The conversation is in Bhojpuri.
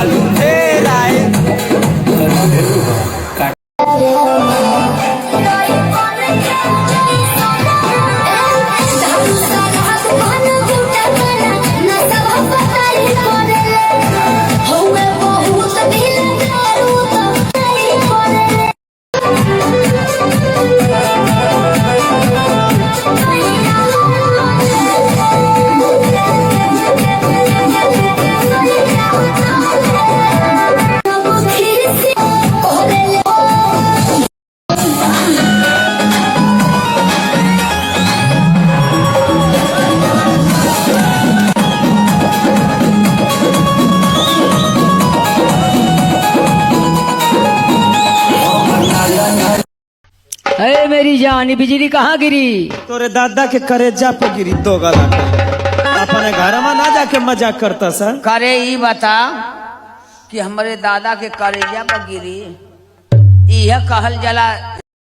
बालू फेराए अरे मेरी जान बिजली कहाँ गिरी? तोरे दादा के करेजा पे गिरी दो गला अपने घर में ना जाके मजाक करता सर। करे ई बता कि हमारे दादा के करेजा पर गिरी, यह कहल जला